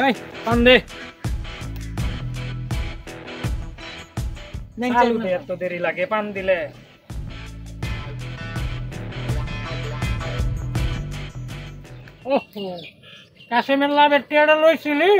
এই পান দে এত দেরি লাগে পান দিলে ওহো কাশেমের লাভের টিয়াটা লইছিলি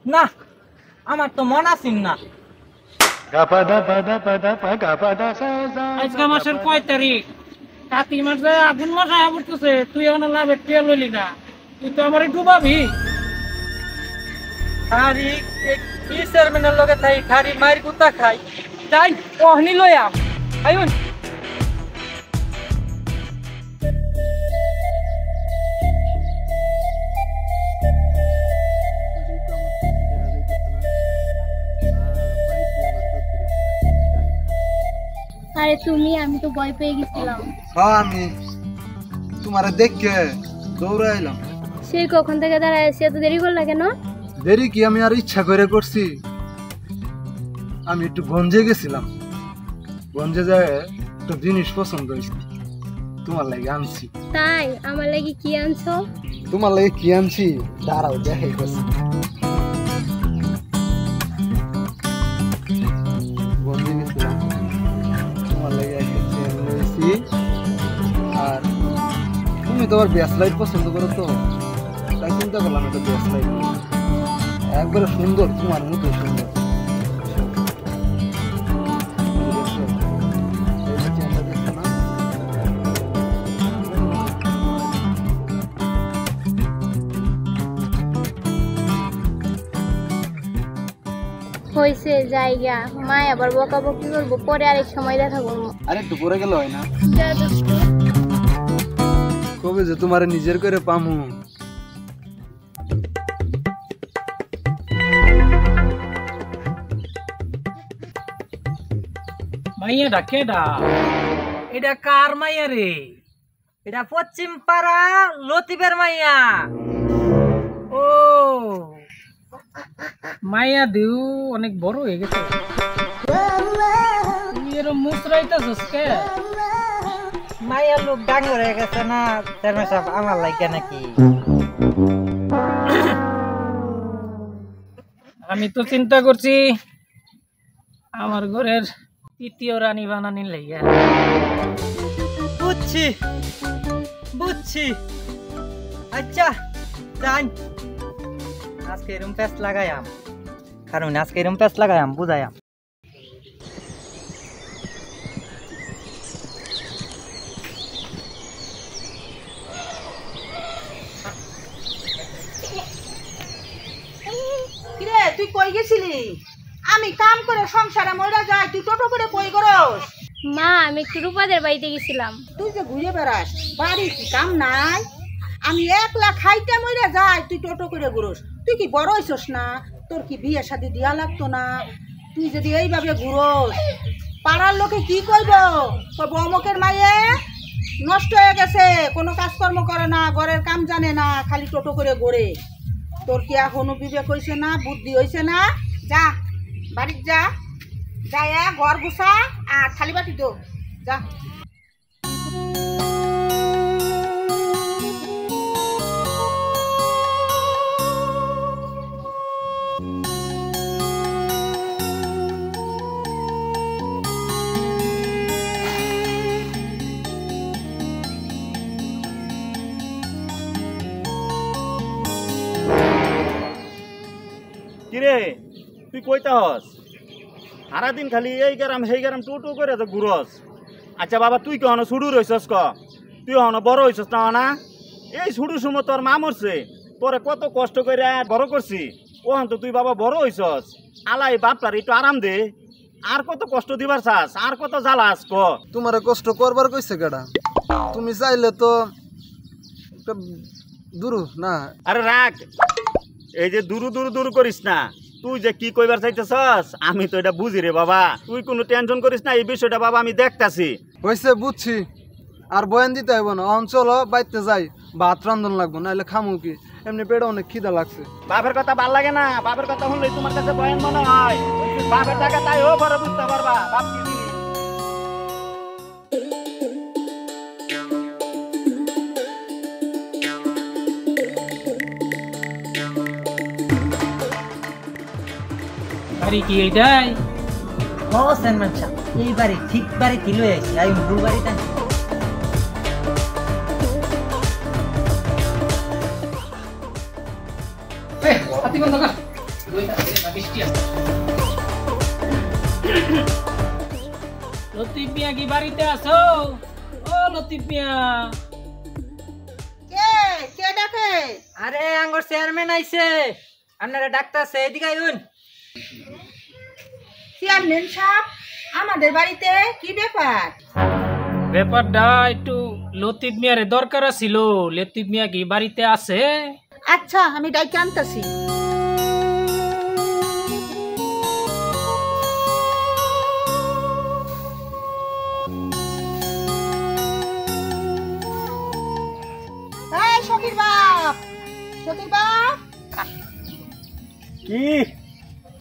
না আমার তো মন আসিন না আজকে মাসের 5 তারিখ কাতি মাসে আগুন মাস আয়া পড়তেছে তুই এখন লাভের টিয়া লইলি না তুই তো আমার ডুবাবি খারি কি চেয়ারম্যানের লগে তাই খারি মায়ের কুত্তা খাই যাই ওহনি লইয়াম আইন আরে তুমি আমি তো ভয় পেয়ে গেছিলাম হ্যাঁ আমি তোমারে দেখে দৌড়ে এলাম সে কখন থেকে দাঁড়ায় আছি এত দেরি করলা কেন দেরি কি আমি আর ইচ্ছা করে করছি আমি একটু গঞ্জে গেছিলাম গঞ্জে যায় একটা জিনিস পছন্দ হয়েছে তোমার লাগে আনছি তাই আমার লাগি কি আনছো তোমার লাগে কি আনছি দাঁড়াও দেখাই করছি গঞ্জে গেছিলাম তোমার লাগে একটা চেন লইছি আর তুমি তো আবার ব্যাস লাইট পছন্দ করো তো তাই চিন্তা করলাম একটা ব্যাস লাইট একবারে সুন্দর তোমার মতো সুন্দর হয়েছে জায়গা মা আবার বকাবকি করবো পরে আরেক সময় দেখা করবো আর একটু পরে গেলে হয় না যা দোস্ত। কবে যে তোমার নিজের করে পামু মাইয়াটা কেডা এটা কার মাইয়া রে এটা পশ্চিম পাড়া লতিফের মাইয়া ও মাইয়া দিউ অনেক বড় হয়ে গেছে তুই এরম মুসরাইতেছিস কে মাইয়া লোক ডাঙর হয়ে গেছে না চেয়ারম্যান সাহেব আমার লাগে নাকি আমি তো চিন্তা করছি আমার ঘরের তৃতীয় রানী বানানি লাইয়া বুঝছি বুঝছি আচ্ছা জান আজকে এরম প্যাস লাগাইয়াম কারণ আজকে এরম প্যাস লাগাইয়াম বুঝাইয়াম কিরে তুই কই গেছিলি আমি কাম করে সংসারে মইরা যাই তুই টোটো করে কই করস মা আমি একটু রূপাদের বাড়িতে গেছিলাম তুই যে ঘুরে বেড়াস বাড়ি কি কাম নাই আমি একলা খাইতে মইরা যাই তুই টোটো করে ঘুরোস তুই কি বড় হইছস না তোর কি বিয়ে শাদী দিয়া লাগতো না তুই যদি এইভাবে ঘুরোস পাড়ার লোকে কি কইব কইব অমকের মাইয়ে নষ্ট হয়ে গেছে কোনো কাজকর্ম করে না ঘরের কাম জানে না খালি টোটো করে ঘোরে তোর কি এখনো বিবেক হইছে না বুদ্ধি হইছে না যা বাড়ির যা যায়া ঘর গুছা আর থালি বাটি দো যা কিরে তুই কইতা হস সারাদিন খালি এই গ্রাম সেই গ্রাম টু করে তো ঘুরস আচ্ছা বাবা তুই কখনো শুরু রইছস ক তুই কখনো বড় হইছস না এই শুরুর সময় তোর মা মরছে তোরে কত কষ্ট করে বড় করছি ওখান তো তুই বাবা বড় হইছস আলাই বাপটার একটু আরাম দে আর কত কষ্ট দিবার চাস আর কত জ্বালাস ক তোমারে কষ্ট করবার কইছে কেডা তুমি চাইলে তো একটা দূর না আরে রাখ এই যে দূর করিস না তুই যে কি কইবার চাইতেছস আমি তো এটা বুঝি রে বাবা তুই কোনো টেনশন করিস না এই বিষয়টা বাবা আমি দেখতাছি হয়েছে বুঝছি আর বয়ান দিতে হইব না অঞ্চল বাইতে যাই ভাত রান্ধন লাগবো নাহলে খামু কি এমনি পেটে অনেক খিদা লাগছে বাপের কথা ভাল লাগে না বাপের কথা শুনলে তোমার কাছে বয়ান মনে হয় বাপের টাকা তাই ও পরে বুঝতে পারবা বাপ কি জিনিস। বাড়ি কি এইটাই? ও চেয়ারম্যান সাহেব এই বাড়ি ঠিক বাড়ি কি লই আইছি আই ভুল বাড়িতে লতিফ মিয়া কি বাড়িতে আছো? ও লতিফ মিয়া, কে কে ডাকে? আরে আঙ্গর চেয়ারম্যান আইছে আপনারা ডাক্তার আছে এদিকে আইন চেয়ারম্যান সাহেব আমাদের বাড়িতে কি ব্যাপার? ব্যাপারটা একটু লতিফ মিয়ারে দরকার ছিল। লতিফ মিয়া কি বাড়িতে আছে? আচ্ছা আমি ডাইকে আনতাছি। এই শকির বাপ, শকির বাপ, কি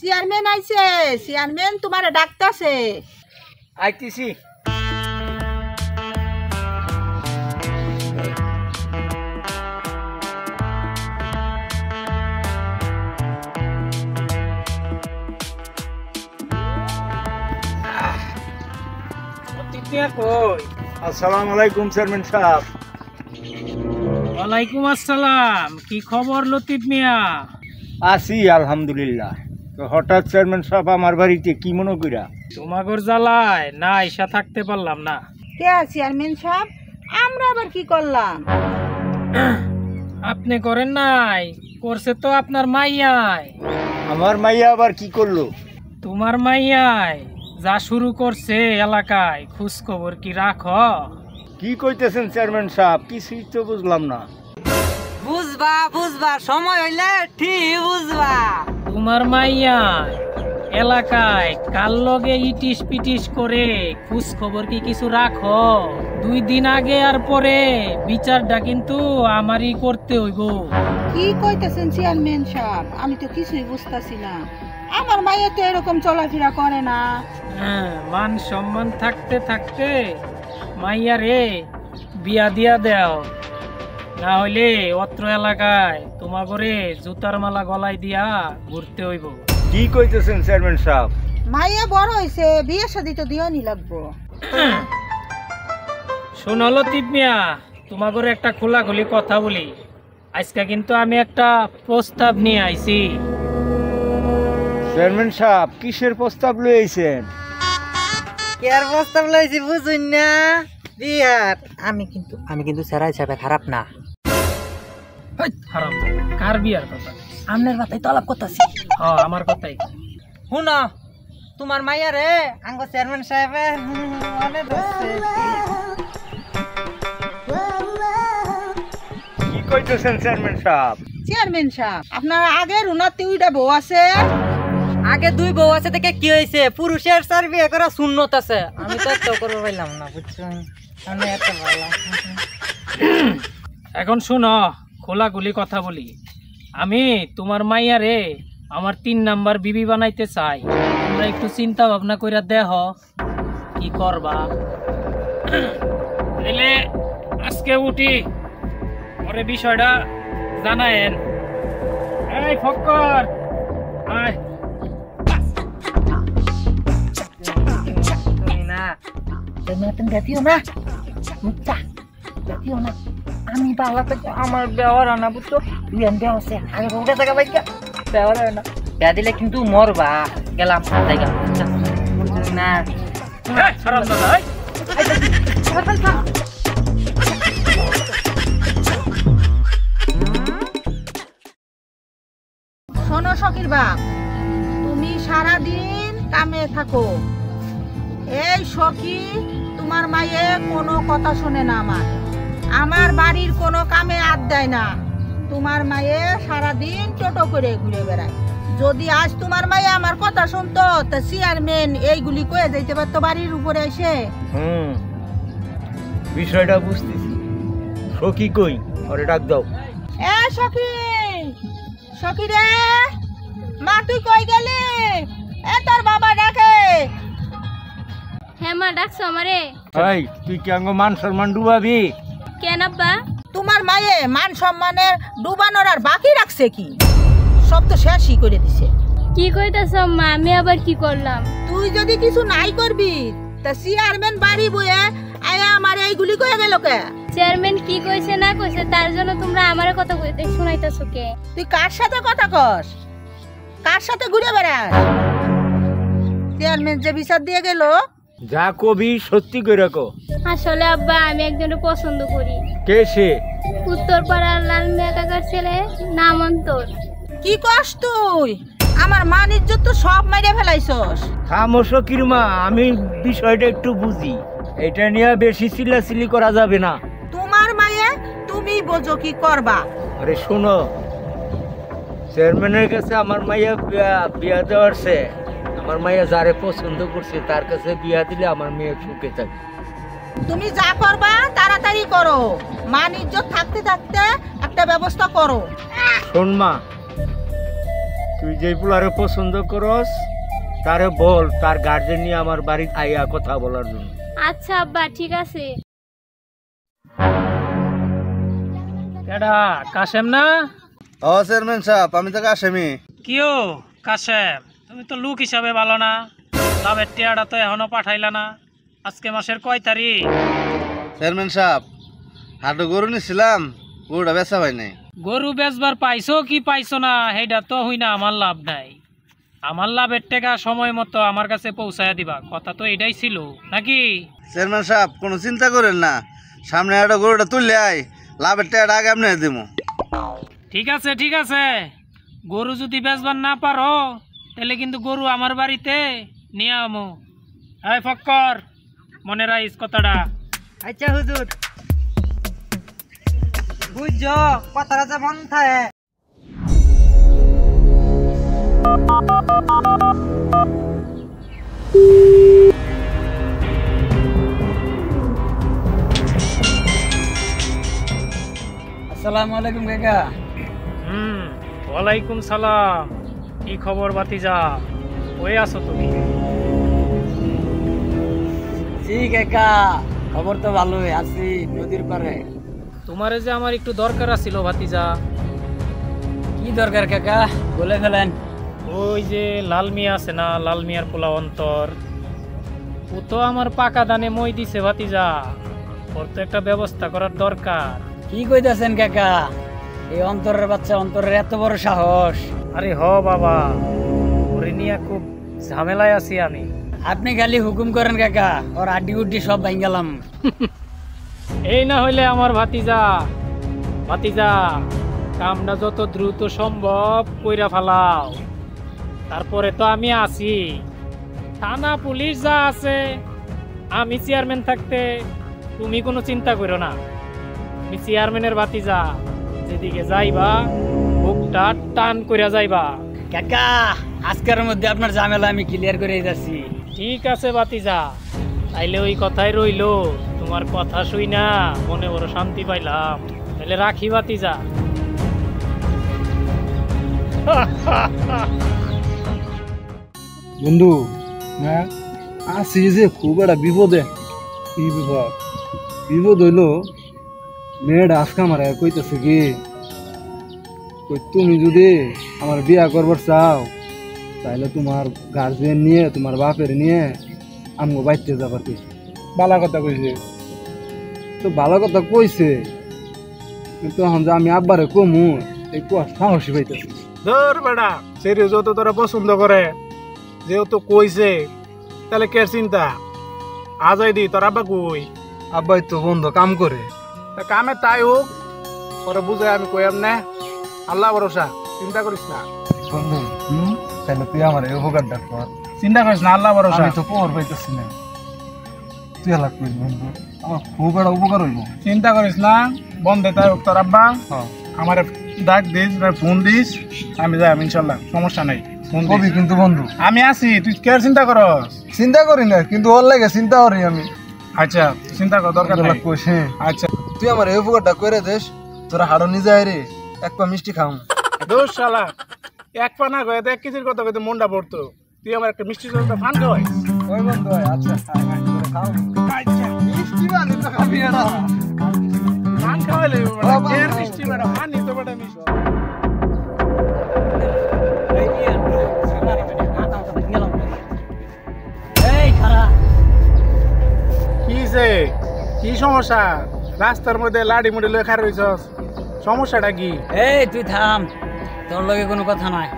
চেয়ারম্যান আইছে। চেয়ারম্যান তোমার ডাকতাছে। আইতেছি। লতিফ মিয়া কই? আসসালামু আলাইকুম চেয়ারম্যান সাহেব। ওয়ালাইকুম আসসালাম। কি খবর লতিফ মিয়া? আছি আলহামদুলিল্লাহ। তো হঠাৎ চেয়ারম্যান সাহেব আমার বাড়িতে কি মনে কইরা? তোমাগর জ্বালায় না আইসা থাকতে পারলাম না। কে চেয়ারম্যান সাহেব? আমরা আবার কি করলাম? আপনি করেন নাই, করছে তো আপনার মাইয়াই। আমার মাইয়া আবার কি করলো? তোমার মাইয়াই যা শুরু করছে এলাকায়, খোঁজ খবর কি রাখো? কি কইতেছেন চেয়ারম্যান সাহেব? কিছুই তো বুঝলাম না। বুঝবা বুঝবা সময় হইলে ঠিক বুঝবা। তোমার মাইয়া এলাকায় কাল লগে ইটিস পিটিস করে খোঁজ খবর কি কিছু রাখো? 2 দিন আগে আর পরে বিচারটা কিন্তু আমারই করতে হইব। কি কইতেছেন চেয়ারম্যান সাহেব? আমি তো কিছুই বুঝতাছি না। আমার মাইয়া তো এরকম চলাফেরা করে না। হ্যাঁ, মান সম্মান থাকতে থাকতে মাইয়া রে বিয়া দিয়া দেও, না হইলে অত্র এলাকায় তোমাগরে জুতার মালা গলায় দিয়া ঘুরতে হইব। কি কইতেছেন চেয়ারম্যান সাহেব? মাইয়া বড় হইছে, বিয়ে শাদী তো দিওনি লাগবো। শোনো লতিফ মিয়া, তোমাগরে একটা খোলাখুলি কথা বলি। আজকে কিন্তু আমি একটা প্রস্তাব নিয়ে আইছি। চেয়ারম্যান সাহেব কিসের প্রস্তাব লই আইছেন? কেয়ার প্রস্তাব লইছি বুঝুন না বিয়ার। আমি কিন্তু সেরাই সাহেব খারাপ না। হারাম, কার বিয়ার কথা? আপনার মাথায় তলব করতেছি। আমার কথাই। শুনো তোমার মাইয়া রে আঙ্গ চেয়ারম্যান সাহেবে মনে ধরছে। কি কইতেছেন চেয়ারম্যান সাহেব? চেয়ারম্যান সাহেব আপনার আগের উনাতে উইটা বউ আছে। আগে 2 বউ আছে দেখে কি হয়েছে? পুরুষের 4 বিয়ে করা সুন্নত আছে। আমি তো একটা করবো পাইলাম না, বুঝছেন? আমি এত ভালো। এখন শোনো, খোলাখুলি কথা বলি। আমি তোমার মাইয়া রে আমার 3 নাম্বার বিবি বানাইতে চাই। তোমরা একটু চিন্তা ভাবনা কইরা দেহ কি করবা। তাহলে আজকে উঠি, পরে বিষয়টা জানায়েন। এই ফক্কর, আয়। না তুমি জাতীয় না মুচা জাতীয় না। আমি বালা থেকে আমার ব্যবহার আনা বুঝছো? তুই আনতে হচ্ছে আগে বউটা থাকা বাইকা ব্যবহার হয় না। দেয়া দিলে কিন্তু মরবা। গেলাম জায়গা না। হারাম দাদা, এই। শোনো শকির বাপ, তুমি সারাদিন কামে থাকো। এই সখী তোমার মায়ে কোনো কথা শোনে না। আমার বাড়ির কোনো কামে হাত দেয় না। তোমার মায়ে সারাদিন টোটো করে ঘুরে বেড়ায়। যদি আজ তোমার মায়ে আমার কথা শুনতো তা চেয়ারম্যান এইগুলি কয়ে যাইতে পারতো বাড়ির উপরে এসে। বিষয়টা বুঝতেছি। সখী কই? ওরে ডাক দাও। এ সখী, সখী রে, মা তুই কই গেলি? এ তোর বাবা ডাকে। হ্যাঁ মা, ডাকছো আমারে? এই তুই কি আঙ্গ মান সম্মান ডুবাবি? কেন আব্বা? তোমার মায়ে মান সম্মানের ডুবানোর আর বাকি রাখছে কি? সব তো শেষই করে দিছে। কি কইতাছ মা? আমি আবার কি করলাম? তুই যদি কিছু নাই করবি তা চেয়ারম্যান বাড়ি বয়ে আয়া আমার এইগুলি কয়ে গেল কে? চেয়ারম্যান কি কইছে না কইছে তার জন্য তোমরা আমার কথা কইতে শুনাইতাছো কে? তুই কার সাথে কথা কস? কার সাথে ঘুরে বেড়াস? চেয়ারম্যান যে বিচার দিয়ে গেল, যা কবি সত্যি করে কো। আসলে আব্বা আমি একজনকে পছন্দ করি। কে সে? উত্তরপাড়ার লাল মিয়া কাকার ছেলে, নাম অন্তর। কি কস তুই? আমার মান ইজ্জত তো সব মেরে ফেলাইছস। খামোশ কিরমা, আমি বিষয়টা একটু বুঝি। এটা নিয়ে বেশি চিল্লাচিল্লি করা যাবে না। তোমার মায়ে তুমি বোঝো কি করবা। আরে শোনো, চেয়ারম্যানের কাছে আমার মাইয়া বিয়া দেওয়ারছে। আমার মাইয়া যারে পছন্দ করছে তার কাছে বিয়া দিলে আমার মেয়ে সুখে থাকে। তুমি যা করবা তাড়াতাড়ি করো, মান ইজ্জত থাকতে থাকতে একটা ব্যবস্থা করো। শোন মা, তুই যে পুলারে পছন্দ করস তারে বল তার গার্জেন নিয়ে আমার বাড়ি আইয়া কথা বলার জন্য। আচ্ছা আব্বা ঠিক আছে। কেডা? কাশেম না? ও চেয়ারম্যান সাহেব, আমি তো আসামি। কিও কাশেম, তুমি তো লোক হিসাবে ভালো না। লাভের টিয়াটা তো এখনো পাঠাইলা না। আজকে মাসের কয় তারিখ? চেয়ারম্যান সাহেব, হাটে গরু নিছিলাম, গরুটা বেচা হয় নাই। গরু বেচবার পাইছো কি পাইছো না সেইটা তো হই না, আমার লাভ নাই। আমার লাভের টাকা সময় মতো আমার কাছে পৌঁছায় দিবা, কথা তো এটাই ছিল নাকি? চেয়ারম্যান সাহেব, কোনো চিন্তা করেন না, সামনে একটা গরুটা তুললে আয়, লাভের টাকাটা আগে আপনি দেবো। ঠিক আছে ঠিক আছে, গরু যদি বেচবার না পারো তাহলে কিন্তু গরু আমার বাড়িতে নিয়ে আমো। এই ফক্কর, মনে রাখিস কথাটা। আচ্ছা হুজুর, বুঝছো কথাটা যেমন থাকে। আসসালামু আলাইকুম কাকা। ওয়ালাইকুম সালাম। কি খবর বাতিজা, ওই আছো তুমি? জি কাকা, খবর তো ভালোই আছি, নদীর পারে। তোমারে যে আমার একটু দরকার আছিল ভাতিজা। কি দরকার কাকা, বলে ফেলেন। ওই যে লাল মিয়া আছে না, লাল মিয়ার পোলা অন্তর, ও তো আমার পাকা দানে মই দিছে ভাতিজা। ওর তো একটা ব্যবস্থা করার দরকার। কি কইতাছেন কাকা? এই অন্তরের বাচ্চা, অন্তরের এত বড় সাহস? আরে হ বাবা, ওরে নিয়ে খুব ঝামেলায় আছি আমি। আপনি খালি হুকুম করেন কাকা, ওর আড্ডি উড্ডি সব ভাঙ গেলাম। এই না হইলে আমার ভাতিজা, ভাতিজা কামটা যত দ্রুত সম্ভব কইরা ফেলাও। তারপরে তো আমি আছি, থানা পুলিশ যা আছে, আমি চেয়ারম্যান থাকতে তুমি কোনো চিন্তা করো না। আমি চেয়ারম্যানের ভাতিজা, যেদিকে যাইবা বুকটা টান কইরা যাইবা। কাকা আজকের মধ্যে আপনার ঝামেলা আমি ক্লিয়ার করে যাচ্ছি। ঠিক আছে ভাতিজা, তাইলে ওই কথাই রইলো। তোমার কথা শুই না মনে বড় শান্তি পাইলাম। তাহলে রাখি ভাতিজা। বন্ধু, হ্যাঁ আসি যে খুব একটা বিপদে। কি বিপদ? বিপদ হইলো মেয়েটা আজকে আমার কইতেছে কি, তুমি যদি আমার বিয়া করবার চাও তাহলে তোমার গার্জিয়ান নিয়ে, তোমার বাপের নিয়ে আমগো বাইতে যাবার কইছে। ভালো কথা কইছে তো, ভালো কথা কইছে, কিন্তু এখন যে আমি আব্বারে কমু এই সাহসী পাইতেছি। ধর বেড়া, সেরে যত তোরা পছন্দ করে যেহেতু কইছে তাহলে কে চিন্তা। আজাই দি তোর আব্বা কই? আব্বাই তো বন্ধ কাম করে। তা কামে তাই হোক, পরে বুঝে আমি কইম না। আল্লাহ ভরসা, চিন্তা করিস না। বন্ধু, তাহলে তুই আমার এই উপকারটা কর। চিন্তা করিস না, আল্লাহ ভরসা। আমি তো খবর পাইতেছি না, তুই এলাক করিস বন্ধু, আমার খুব একটা উপকার হইব। চিন্তা করিস না, বন্ধে তাই হোক তোর আব্বা। আমার ডাক দিস, ফোন দিস, আমি যাই ইনশাল্লাহ, সমস্যা নাই। কবি কিন্তু বন্ধু আমি আছি, তুই কে চিন্তা করস? চিন্তা করি না, কিন্তু ওর লাগে চিন্তা করি আমি। আচ্ছা চিন্তা কর, দরকার নাই। আচ্ছা তুই আমার এই উপকারটা করে দেস, তোরা হাড়ো নিজে রে এক পা মিষ্টি খাও। দোষ শালা, এক পা না গয়ে 1 কেজির কথা কইতে মনটা পড়তো। তুই আমার একটা মিষ্টি জলটা ফান খাওয়াই। ওই বন্ধু, আচ্ছা খাও। মিষ্টি মানে তো খাবি না, ফান খাওয়াইলে মিষ্টি বেড়া, ফান নিতে বেড়া মিষ্টি। কি সমস্যা? রাস্তার মধ্যে লাড়ি মুড়ি লয়ে খার রইছস, সমস্যাটা কি? এই তুই থাম, তোর লগে কোনো কথা নাই,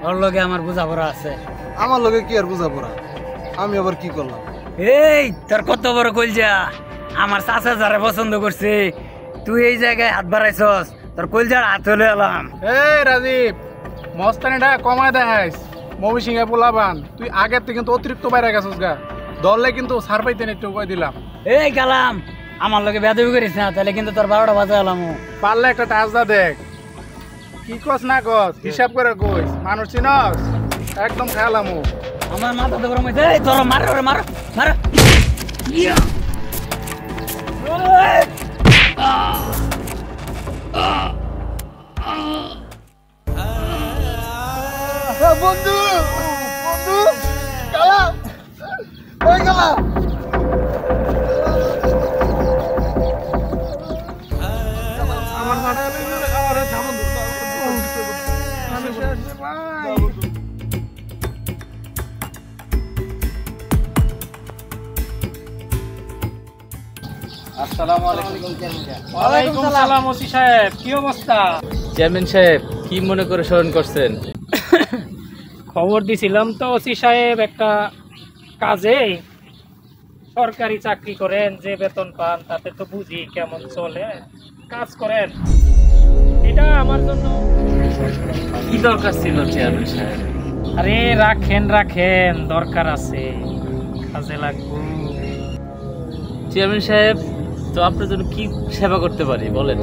ওর লগে আমার বোঝাপড়া আছে। আমার লগে কি আর বুঝাপড়া? আমি আবার কি করলাম? এই তোর কত বড় কলজা, আমার চাচা যারা পছন্দ করছে, তুই এই জায়গায় হাত বাড়াইছস, তোর কলজার হাত হলে এলাম। এই রাজীব, মস্তানিটা কমায় দেখাইস। মবি সিংহে পোলাবান, তুই আগের থেকে কিন্তু অতিরিক্ত বাইরে গেছস গা। দলে কিন্তু সার পাইতে একটু কয়ে দিলাম। এই কালাম, আমার লগে বেদবি করিস না, তাহলে কিন্তু তোর 12টা বাজে এলাম। পারলে একটা টাচদা দেখ, কি কস না কস হিসাব করে কইস। মানুষ চিনস, একদম খেয়ালামু। আমার মাথা তো গরম হয়েছে। এই তোর মার রে, মার মার। বন্ধু বন্ধু কালা, ওই কালা। আমার মাথা আমার সামন আসসালামু আলাইকুম। ওয়ালাইকুম সালাম ওসি সাহেব, কি অবস্থা? চেয়ারম্যান সাহেব, কি মনে করে স্মরণ করছেন? খবর দিছিলাম তো ওসি সাহেব, একটা কাজে সরকারি চাকরি করেন, যে বেতন পান তাতে তো বুঝি কেমন চলে, কাজ করেন, এটা আমার জন্য। কি দরকার ছিল চেয়ারম্যান সাহেব? আরে রাখেন রাখেন, দরকার আছে, কাজে লাগবে। চেয়ারম্যান সাহেব, তো আপনার জন্য কি সেবা করতে পারি বলেন?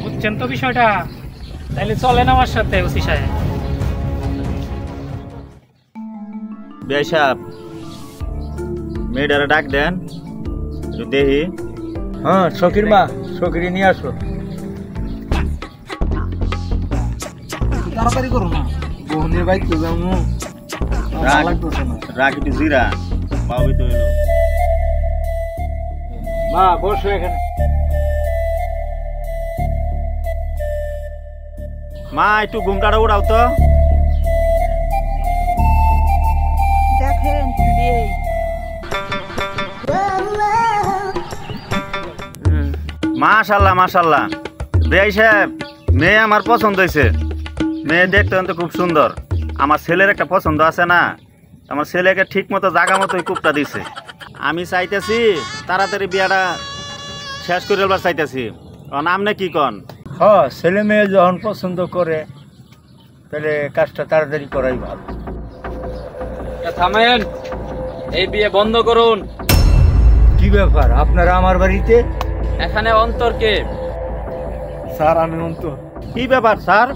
বুঝছেন তো বিষয়টা? তাহলে চলেন আমার সাথে ওসি সাহেব। বিআই সাহেব, মেয়েটারে ডাক দেন, একটু দেখি। হ্যাঁ শকির মা, শকিরি নিয়ে আসো। তাড়াতাড়ি করো না, বোনের বাইতে যাবো। রাগ একটু জিরা, বাবু তো এলো। মা বসো এখানে। মা একটু ঘুমটাটা উড়াও তো। দেখেন মাশাল্লাহ মাশাল্লাহ, বিআই সাহেব, মেয়ে আমার পছন্দ হয়েছে। মেয়ে দেখতে কিন্তু খুব সুন্দর। আমার ছেলের একটা পছন্দ আছে না, আমার ছেলেকে ঠিক মতো জায়গা মতো কূপটা দিছে। আমি চাইতেছি তাড়াতাড়ি বিয়াটা শেষ করে ফেলবার চাইতেছি। আপনি কি কন? হ্যাঁ, ছেলে মেয়ে যখন পছন্দ করে তাহলে কাজটা তাড়াতাড়ি করাই ভালো। থামেন, এই বিয়ে বন্ধ করুন। কি ব্যাপার আপনারা আমার বাড়িতে? এখানে অন্তরকে। স্যার আমি অন্তর। কি ব্যাপার স্যার,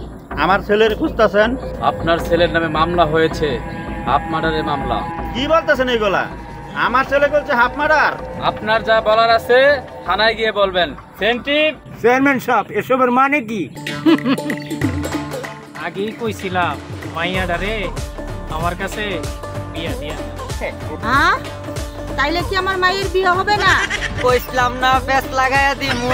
আমার ছেলের খুঁজতেছেন? আপনার ছেলের নামে মামলা হয়েছে, হাফ মার্ডারের মামলা। কি বলতেছেন এইগুলা? আমার ছেলে বলছে হাফ মার্ডার। আপনার যা বলার আছে থানায় গিয়ে বলবেন। সেন্টিভ। চেয়ারম্যান সাহেব, এসবের মানে কি? আগেই কইছিলাম মাইয়াডারে আমার কাছে বিয়া দিয়া। হ্যাঁ, তাইলে কি আমার মায়ের বিয়ে হবে না? কইছিলাম না, বেশ লাগাইয়া দিমু।